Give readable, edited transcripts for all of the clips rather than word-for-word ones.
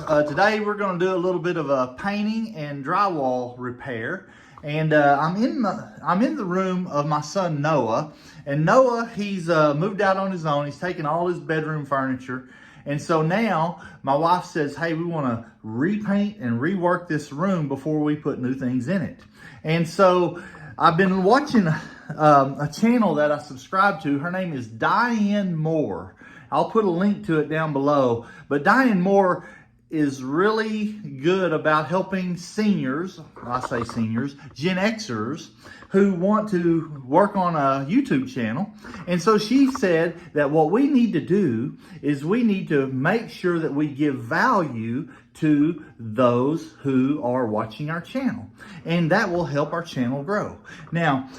Today we're going to do a little bit of a painting and drywall repair. And I'm in the room of my son Noah. And Noah, he's moved out on his own. He's taken all his bedroom furniture. And so now my wife says, hey, we want to repaint and rework this room before we put new things in it. And so I've been watching a channel that I subscribe to. Her name is Diane Moore. I'll put a link to it down below. But Diane Moore is really good about helping seniors, I say seniors, Gen Xers, who want to work on a YouTube channel. And so she said that what we need to do is we need to make sure that we give value to those who are watching our channel. And that will help our channel grow. Now,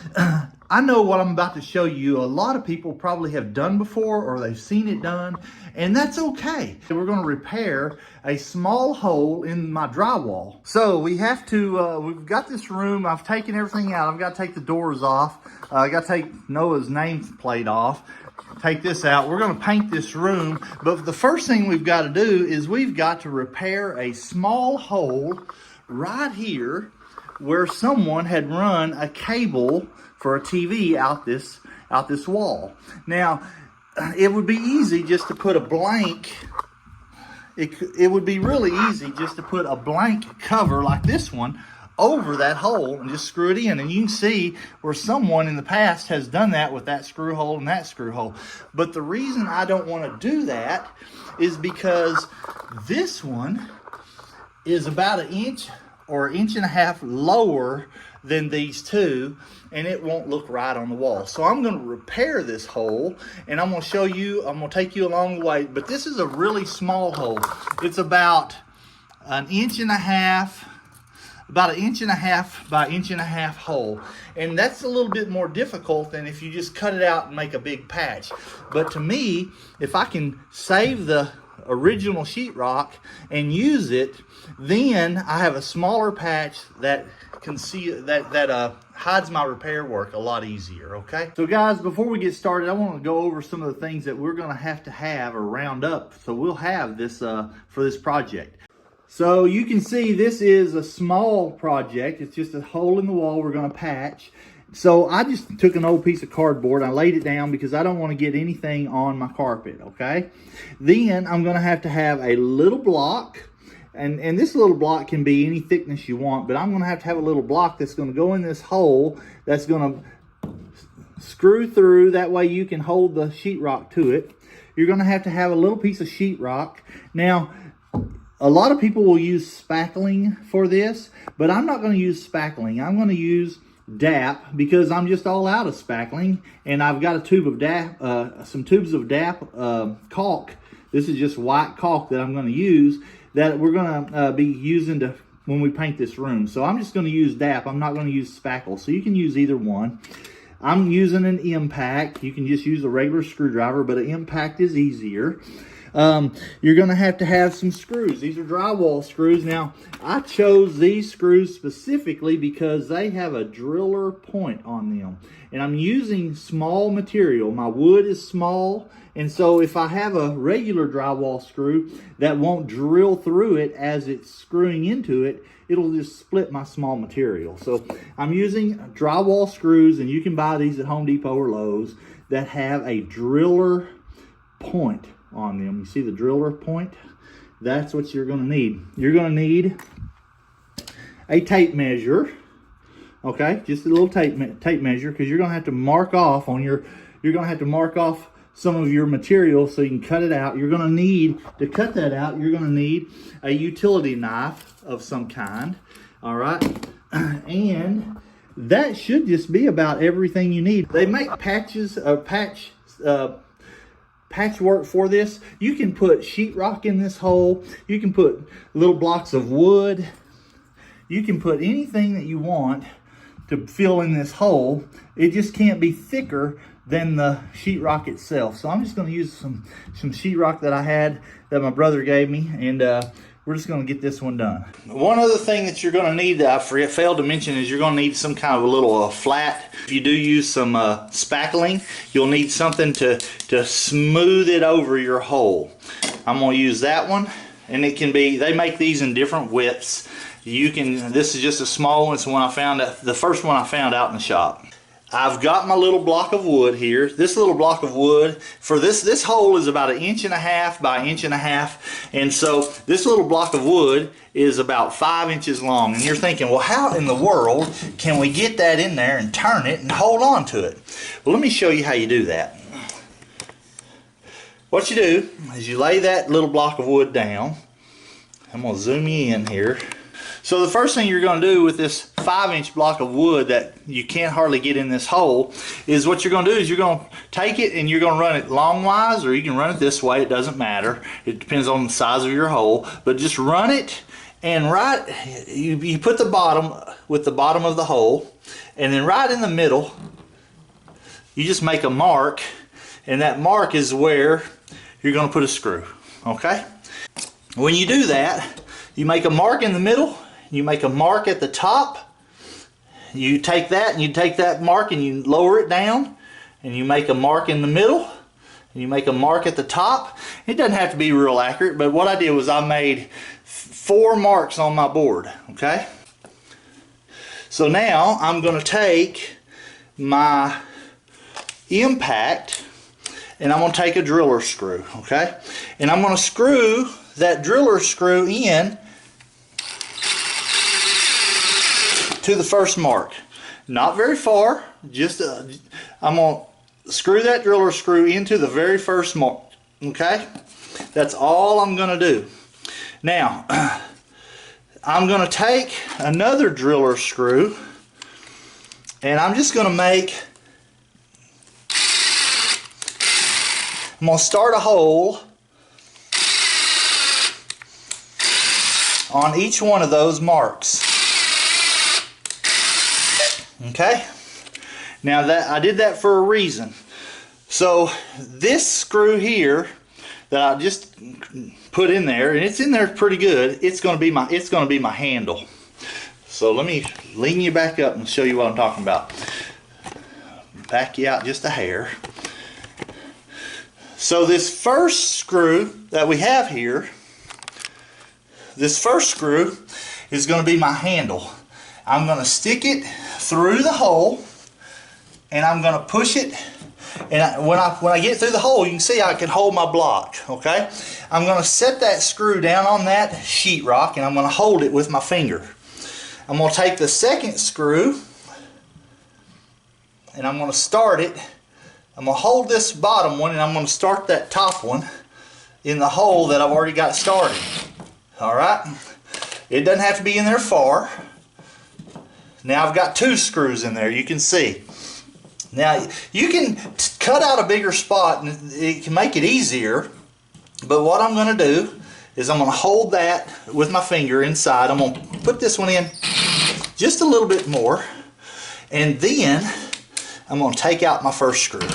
I know what I'm about to show you, a lot of people probably have done before or they've seen it done, and that's okay. We're going to repair a small hole in my drywall. So we have to, we've got this room, I've taken everything out. I've got to take the doors off. I got to take Noah's nameplate off. Take this out. We're going to paint this room, but the first thing we've got to do is we've got to repair a small hole right here where someone had run a cable for a TV out this wall. Now, it would be easy just to put a blank, it would be really easy just to put a blank cover like this one over that hole and just screw it in. And you can see where someone in the past has done that with that screw hole and that screw hole. But the reason I don't want to do that is because this one is about an inch or an inch and a half lower than these two, and it won't look right on the wall. So I'm going to repair this hole, and I'm going to show you, I'm going to take you along the way. But this is a really small hole. It's about an inch and a half, about an inch and a half by inch and a half hole. And that's a little bit more difficult than if you just cut it out and make a big patch. But to me, if I can save the original sheetrock and use it, then I have a smaller patch that can see that hides my repair work a lot easier. Okay, so guys, before we get started, I want to go over some of the things that we're going to have or round up so we'll have this for this project. So you can see this is a small project. It's just a hole in the wall we're going to patch. So I just took an old piece of cardboard, I laid it down because I don't want to get anything on my carpet, okay? Then I'm going to have a little block, and this little block can be any thickness you want, but I'm going to have a little block that's going to go in this hole that's going to screw through. That way you can hold the sheetrock to it. You're going to have a little piece of sheetrock. Now, a lot of people will use spackling for this, but I'm not going to use spackling. I'm going to use DAP because I'm just all out of spackling, and I've got a tube of DAP, some tubes of DAP caulk. This is just white caulk that I'm going to use, that we're going to be using when we paint this room. So I'm just going to use DAP. I'm not going to use spackle. So you can use either one. I'm using an impact. You can just use a regular screwdriver, but an impact is easier. You're going to have some screws. These are drywall screws. Now, I chose these screws specifically because they have a driller point on them. And I'm using small material. My wood is small. And so if I have a regular drywall screw that won't drill through it as it's screwing into it, it'll just split my small material. So I'm using drywall screws, and you can buy these at Home Depot or Lowe's, that have a driller point on them. You see the driller point? That's what you're going to need. You're going to need a tape measure, okay? Just a little tape measure, because you're going to have to mark off some of your material so you can cut it out. You're going to need to cut that out. You're going to need a utility knife of some kind. All right, and that should just be about everything you need. They make patchwork for this. You can put sheetrock in this hole. You can put little blocks of wood. You can put anything that you want to fill in this hole. It just can't be thicker than the sheetrock itself. So I'm just going to use some sheetrock that I had that my brother gave me, and we're just going to get this one done. One other thing that you're going to need that I failed to mention is you're going to need some kind of a little flat. If you do use some spackling, you'll need something to smooth it over your hole. I'm going to use that one, and it can be, they make these in different widths. You can, this is just a small one. It's the one I found, the first one I found out in the shop. I've got my little block of wood here. This little block of wood, for this hole is about 1.5 inches by 1.5 inches, and so this little block of wood is about 5 inches long. And you're thinking, well, how in the world can we get that in there and turn it and hold on to it? Well, let me show you how you do that. What you do is you lay that little block of wood down. I'm going to zoom you in here. So the first thing you're going to do with this 5-inch block of wood that you can't hardly get in this hole is what you're going to do is you're going to take it and you're going to run it longwise, or you can run it this way. It doesn't matter. It depends on the size of your hole. But just run it, and you put the bottom with the bottom of the hole, and then right in the middle you just make a mark, and that mark is where you're going to put a screw. Okay? When you do that, you make a mark in the middle. You make a mark at the top. You take that and you take that mark and you lower it down, and you make a mark in the middle, and you make a mark at the top. It doesn't have to be real accurate, but what I did was I made 4 marks on my board. Okay? So now I'm going to take my impact and I'm going to take a driller screw. Okay? And I'm going to screw that driller screw in to the first mark. Not very far, just I'm going to screw that driller screw into the very first mark. Okay? That's all I'm going to do. Now, I'm going to take another driller screw and I'm just going to I'm going to start a hole on each one of those marks. Okay? Now that I did that for a reason. So this screw here that I just put in there, and it's in there pretty good, it's going to be my handle. So let me lean you back up and show you what I'm talking about. Back you out just a hair. So this first screw that we have here, this first screw is going to be my handle. I'm going to stick it through the hole and I'm going to push it, and when I get through the hole, you can see I can hold my block. Okay? I'm going to set that screw down on that sheetrock and I'm going to hold it with my finger. I'm going to take the second screw and I'm going to start it. I'm going to hold this bottom one and I'm going to start that top one in the hole that I've already got started. Alright? It doesn't have to be in there far. Now I've got 2 screws in there, you can see. Now you can cut out a bigger spot and it can make it easier, but what I'm going to do is I'm going to hold that with my finger inside. I'm going to put this one in just a little bit more, and then I'm going to take out my first screw.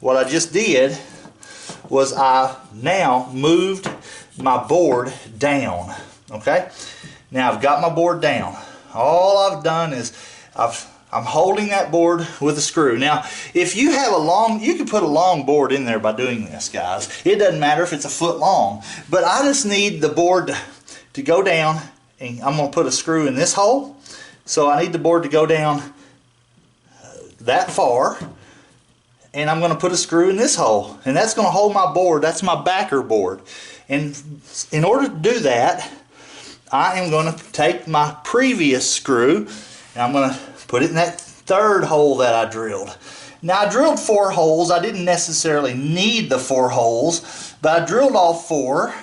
What I just did was I now moved my board down. Okay? Now I've got my board down. All I've done is I'm holding that board with a screw. Now, if you have you can put a long board in there by doing this, guys. It doesn't matter if it's a foot long. But I just need the board to go down, and I'm going to put a screw in this hole. So I need the board to go down that far, and I'm going to put a screw in this hole, and that's going to hold my board. That's my backer board. And in order to do that, I am going to take my previous screw and I'm going to put it in that third hole that I drilled. Now I drilled 4 holes. I didn't necessarily need the 4 holes, but I drilled all 4.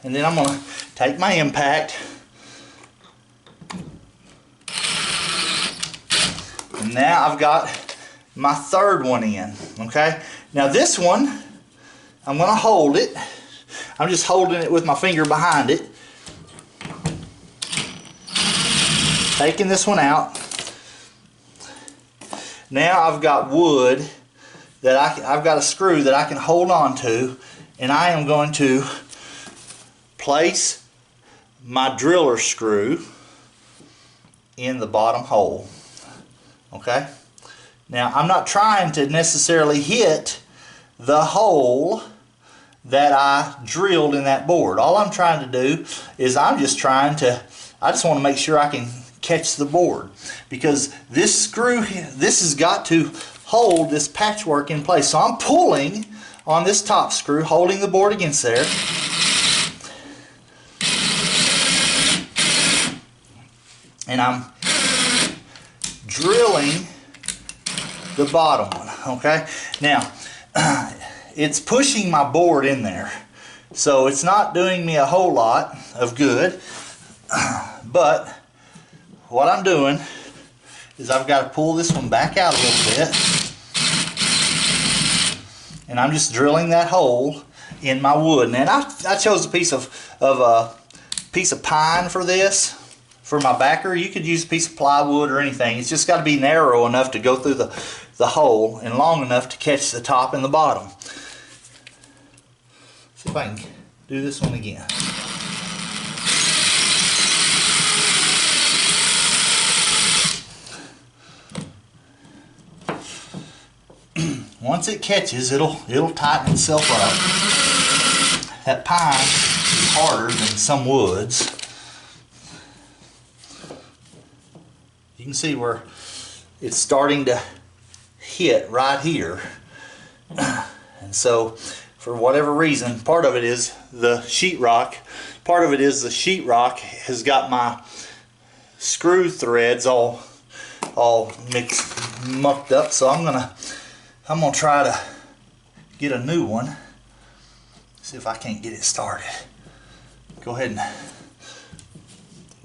And then I'm going to take my impact and now I've got my third one in. Okay? Now this one, I'm going to hold it. I'm just holding it with my finger behind it. Taking this one out. Now I've got wood that I've got a screw that I can hold on to, and I am going to place my driller screw in the bottom hole. Okay? Now I'm not trying to necessarily hit the hole that I drilled in that board. All I'm trying to do is I just want to make sure I can catch the board, because this screw, this has got to hold this patchwork in place. So I'm pulling on this top screw, holding the board against there. And I'm drilling the bottom one, okay? Now, it's pushing my board in there, so it's not doing me a whole lot of good, but what I'm doing is I've got to pull this one back out a little bit, and I'm just drilling that hole in my wood. And I chose a piece of pine for this, for my backer. You could use a piece of plywood or anything. It's just got to be narrow enough to go through the hole and long enough to catch the top and the bottom. See if I can do this one again. Once it catches, it'll tighten itself up. That pine is harder than some woods. You can see where it's starting to hit right here. And so, for whatever reason, part of it is the sheetrock. Part of it is the sheetrock has got my screw threads all mucked up. So I'm gonna try to get a new one. See if I can't get it started. Go ahead and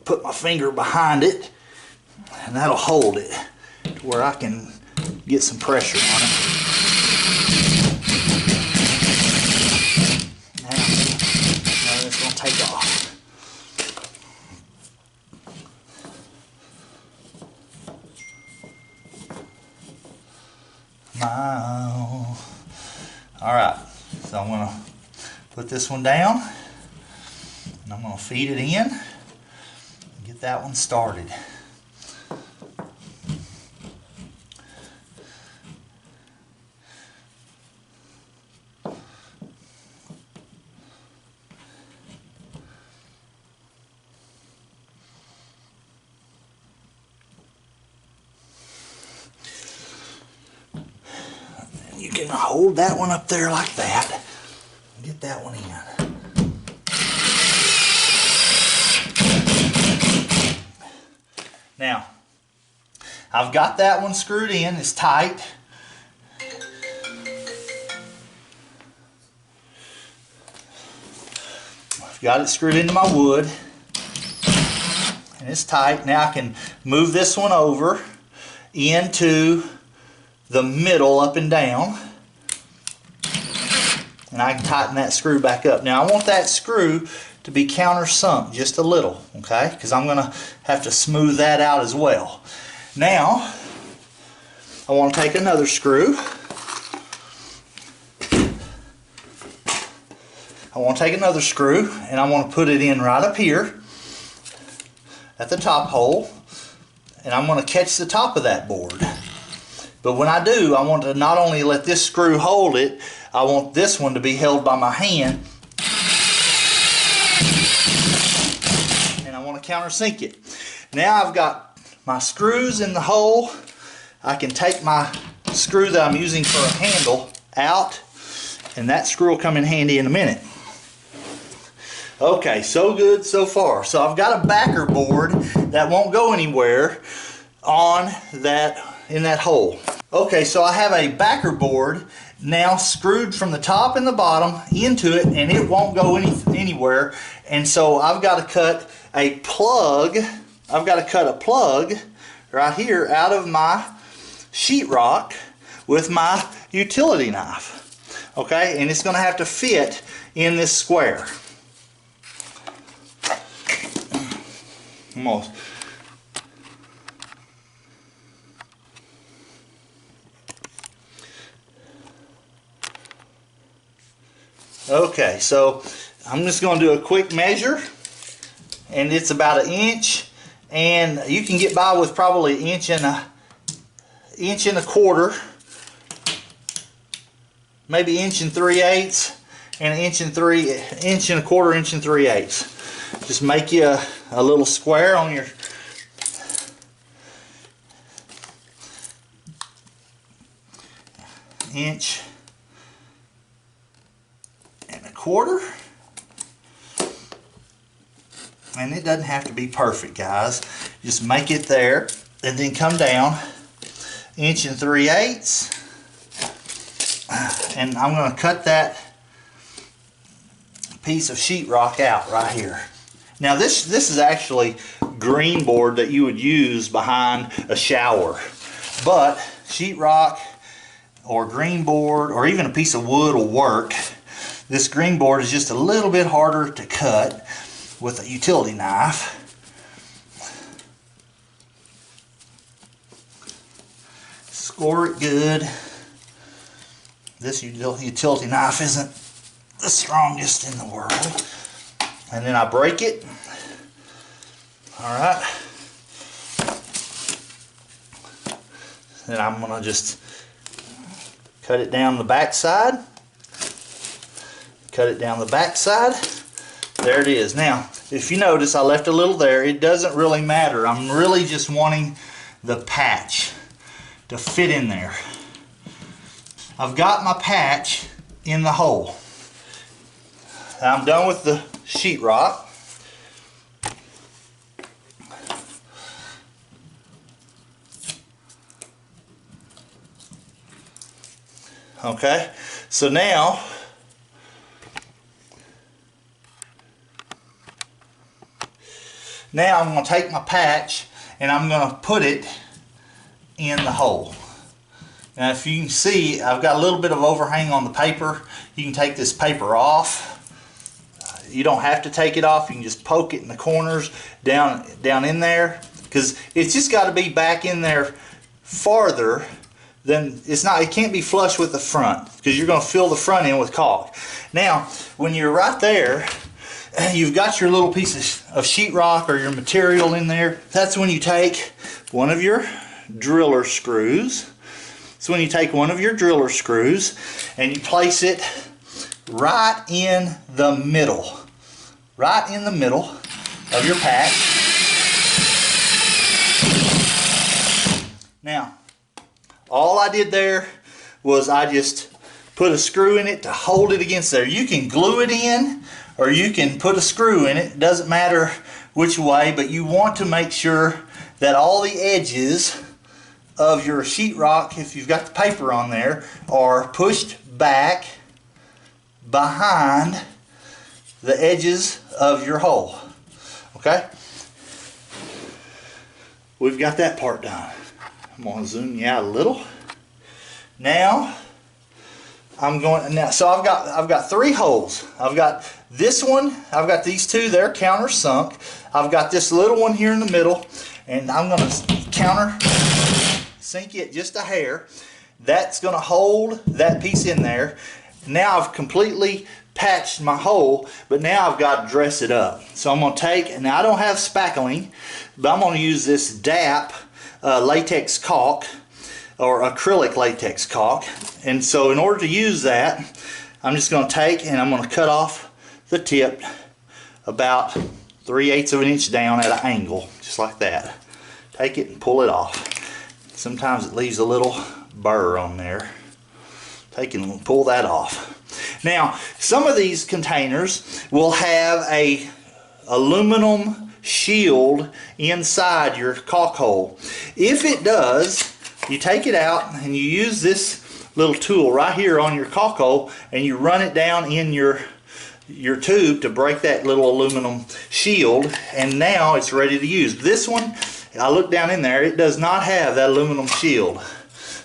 put my finger behind it, and that'll hold it to where I can get some pressure on it. Now it's going to take off. Alright, so I'm going to put this one down, and I'm going to feed it in and get that one started. You can hold that one up there like that and get that one in. Now, I've got that one screwed in, it's tight. I've got it screwed into my wood and it's tight. Now I can move this one over into the middle up and down, and I can tighten that screw back up. Now I want that screw to be countersunk just a little, okay, because I'm going to have to smooth that out as well. Now I want to take another screw. And I want to put it in right up here at the top hole, and I'm going to catch the top of that board. But when I do, I want to not only let this screw hold it, I want this one to be held by my hand. And I want to countersink it. Now I've got my screws in the hole. I can take my screw that I'm using for a handle out, and that screw will come in handy in a minute. Okay, so good so far. So I've got a backer board that won't go anywhere in that hole. Okay, so I have a backer board now screwed from the top and the bottom into it, and it won't go anywhere. And so I've got to cut a plug. I've got to cut a plug right here out of my sheetrock with my utility knife. Okay, and it's going to have to fit in this square. Almost. Okay, so I'm just going to do a quick measure, and it's about 1 inch, and you can get by with probably 1 1/4 inch maybe 1 3/8 and 1 1/4, 1 3/8. Just make you a little square on your inch and a quarter. And it doesn't have to be perfect, guys. Just make it there and then come down 1 3/8. And I'm going to cut that piece of sheetrock out right here. Now this is actually green board that you would use behind a shower, but sheetrock or green board or even a piece of wood will work. This green board is just a little bit harder to cut with a utility knife. Score it good. This utility knife isn't the strongest in the world. And then I break it. Alright. Then I'm going to just cut it down the back side. Cut it down the back side. There it is. Now, if you notice, I left a little there. It doesn't really matter. I'm really just wanting the patch to fit in there. I've got my patch in the hole. I'm done with the sheetrock. Okay, so now I'm going to take my patch and I'm going to put it in the hole. Now if you can see, I've got a little bit of overhang on the paper. You can take this paper off. You don't have to take it off. You can just poke it in the corners down in there, because it's just got to be back in there farther than it can't be flush with the front, because you're going to fill the front in with caulk. Now when you're right there, you've got your little piece of sheetrock or your material in there. That's when you take one of your driller screws. So when you take one of your driller screws and you place it right in the middle of your patch. Now, all I did there was I just put a screw in it to hold it against there. You can glue it in or you can put a screw in it. It doesn't matter which way, but you want to make sure that all the edges of your sheetrock, if you've got the paper on there, are pushed back behind the edges of your hole. Okay? We've got that part done. I'm going to zoom you out a little. Now so I've got 3 holes. I've got this one, I've got these 2, they're countersunk. I've got this little one here in the middle, and I'm going to counter sink it just a hair. That's going to hold that piece in there. Now I've completely patched my hole, but now I've got to dress it up. So I'm going to take, and now I don't have spackling, but I'm going to use this DAP latex caulk, or acrylic latex caulk. And so in order to use that, I'm just going to take and I'm going to cut off the tip about 3/8 of an inch down at an angle, just like that. Take it and pull it off. Sometimes it leaves a little burr on there. Take it and pull that off. Now, some of these containers will have a aluminum shield inside your caulk hole. If it does, you take it out and you use this little tool right here on your caulk hole and you run it down in your tube to break that little aluminum shield, and now it's ready to use. This one, I look down in there, it does not have that aluminum shield.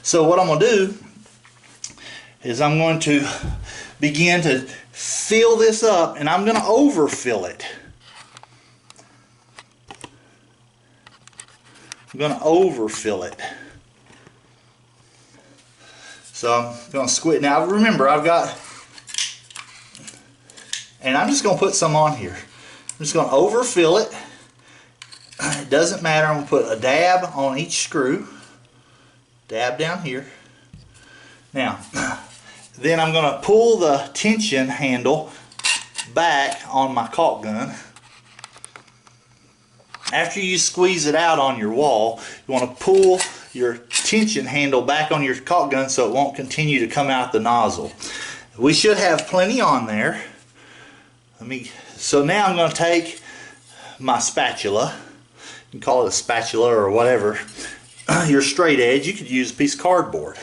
So what I'm going to do is I'm going to begin to fill this up, and I'm going to overfill it. I'm going to overfill it. So I'm going to squeeze. Now remember, I've got, and I'm just going to put some on here. I'm just going to overfill it. It doesn't matter. I'm going to put a dab on each screw. Dab down here. Now, Then I'm going to pull the tension handle back on my caulk gun. After you squeeze it out on your wall, you want to pull your tension handle back on your caulk gun so it won't continue to come out the nozzle. We should have plenty on there. So now I'm going to take my spatula. You can call it a spatula or whatever. Your straight edge, you could use a piece of cardboard.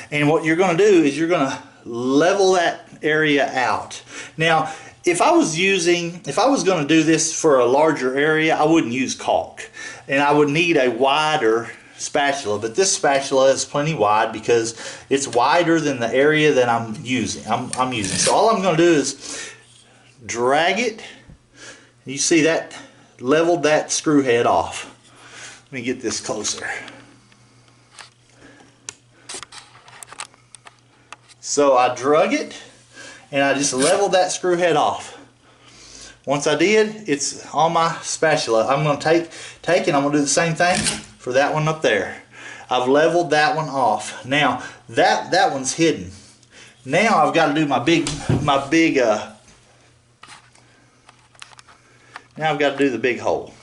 And what you're going to do is you're going to level that area out. Now, if I was going to do this for a larger area, I wouldn't use caulk. And I would need a wider spatula, but this spatula is plenty wide because it's wider than the area that I'm using. So all I'm going to do is drag it. You see that leveled that screw head off. Let me get this closer. So I drug it and I just leveled that screw head off. Once I did, it's on my spatula. I'm going to take and I'm going to do the same thing for that one up there. I've leveled that one off. Now that one's hidden. Now I've got to do now I've got to do the big hole.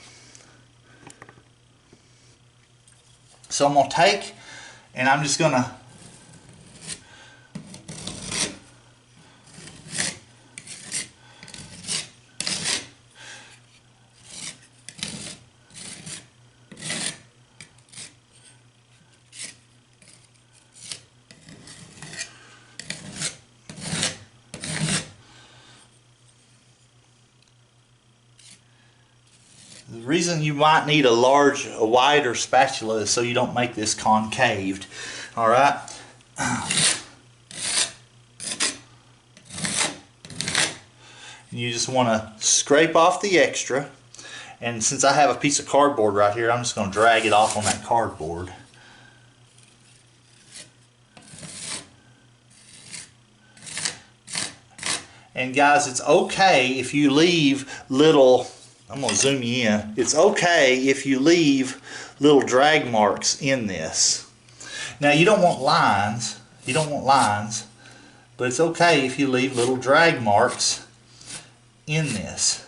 So I'm going to take and I'm just going to The reason you might need a wider spatula is so you don't make this concaved. All right. You just want to scrape off the extra. And since I have a piece of cardboard right here, I'm just going to drag it off on that cardboard. And guys, it's okay if you leave little, I'm going to zoom you in. It's okay if you leave little drag marks in this. Now you don't want lines. But it's okay if you leave little drag marks in this.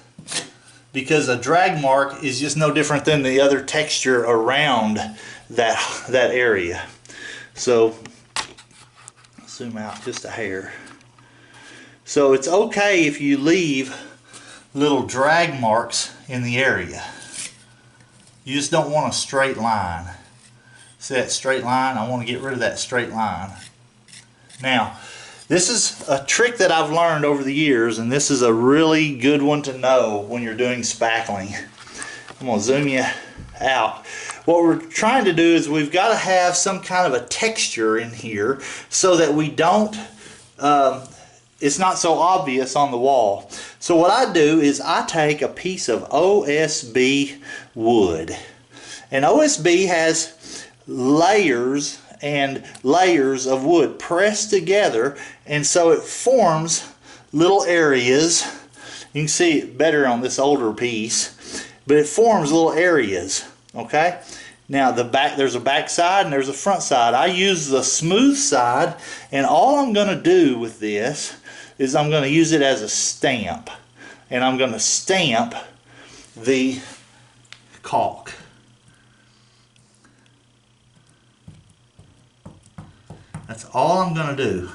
Because a drag mark is just no different than the other texture around that area. So zoom out just a hair. So it's okay if you leave little drag marks in the area. You just don't want a straight line. See that straight line? I want to get rid of that straight line. Now, this is a trick that I've learned over the years, and this is a really good one to know when you're doing spackling. I'm going to zoom you out. What we're trying to do is we've got to have some kind of a texture in here so that we don't it's not so obvious on the wall. So what I do is I take a piece of OSB wood. And OSB has layers and layers of wood pressed together, and so it forms little areas. You can see it better on this older piece, but it forms little areas. Okay? Now there's a back side and there's a front side. I use the smooth side, and all I'm going to do with this is I'm going to use it as a stamp, and I'm going to stamp the caulk. That's all I'm going to do.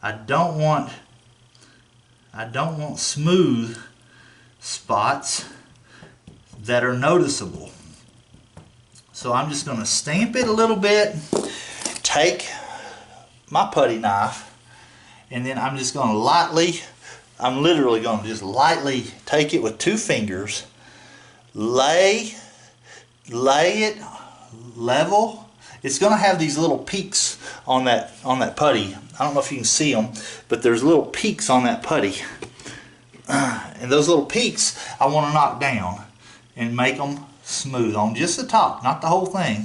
I don't want smooth spots that are noticeable. So I'm just going to stamp it a little bit, take my putty knife, and then I'm just going to I'm literally going to just lightly take it with 2 fingers, lay it level. It's going to have these little peaks on that putty. I don't know if you can see them, but there's little peaks on that putty. And those little peaks I want to knock down and make them smooth on just the top, not the whole thing.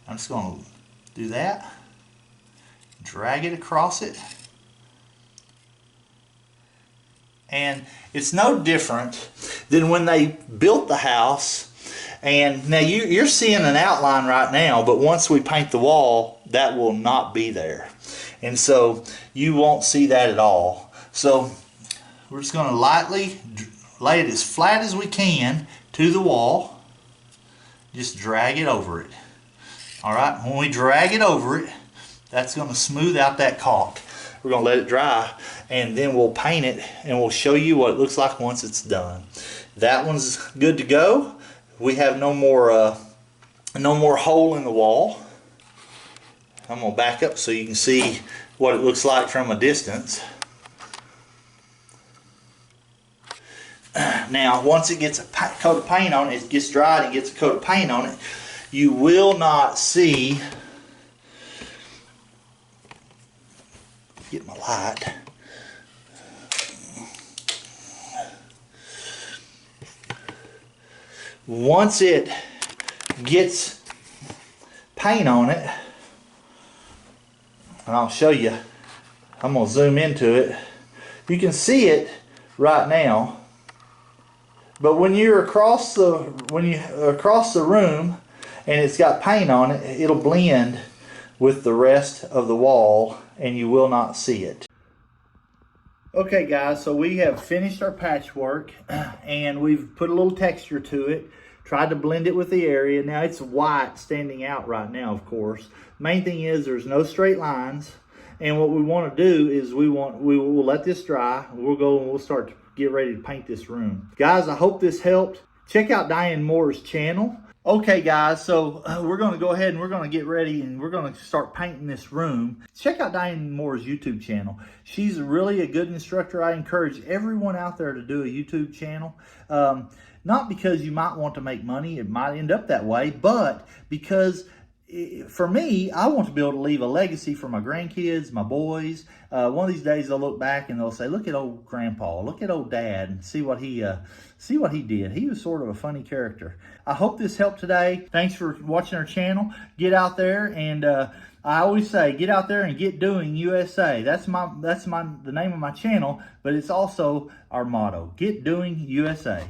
I'm just going to do that, drag it across it. And it's no different than when they built the house. And now you're seeing an outline right now, but once we paint the wall, that will not be there. And so you won't see that at all. So we're just going to lightly lay it as flat as we can to the wall. Just drag it over it. All right, when we drag it over it, that's going to smooth out that caulk. We're going to let it dry, and then we'll paint it, and we'll show you what it looks like once it's done. That one's good to go. We have no more hole in the wall. I'm going to back up so you can see what it looks like from a distance. Now, once it gets a coat of paint on it, it gets dried and gets a coat of paint on it, you will not see, get my light, once it gets paint on it, and I'll show you, I'm going to zoom into it, you can see it right now, but when you're across the room and it's got paint on it, it'll blend with the rest of the wall and you will not see it. Okay guys, so we have finished our patchwork and we've put a little texture to it, tried to blend it with the area. Now it's white standing out right now, of course. Main thing is there's no straight lines, and what we want to do is we will let this dry. We'll go and we'll start to get ready to paint this room. Guys, I hope this helped. Check out Diane Moore's channel. Okay guys, so we're going to go ahead and we're going to get ready and we're going to start painting this room. Check out Diane Moore's YouTube channel. She's really a good instructor. I encourage everyone out there to do a YouTube channel. Not because you might want to make money, it might end up that way, but because for me, I want to be able to leave a legacy for my grandkids, my boys. One of these days they'll look back and they'll say, look at old grandpa, look at old dad, and see what he did. He was sort of a funny character. I hope this helped today. Thanks for watching our channel. Get out there and I always say, get out there and get doing USA. That's the name of my channel, but it's also our motto. Get doing USA.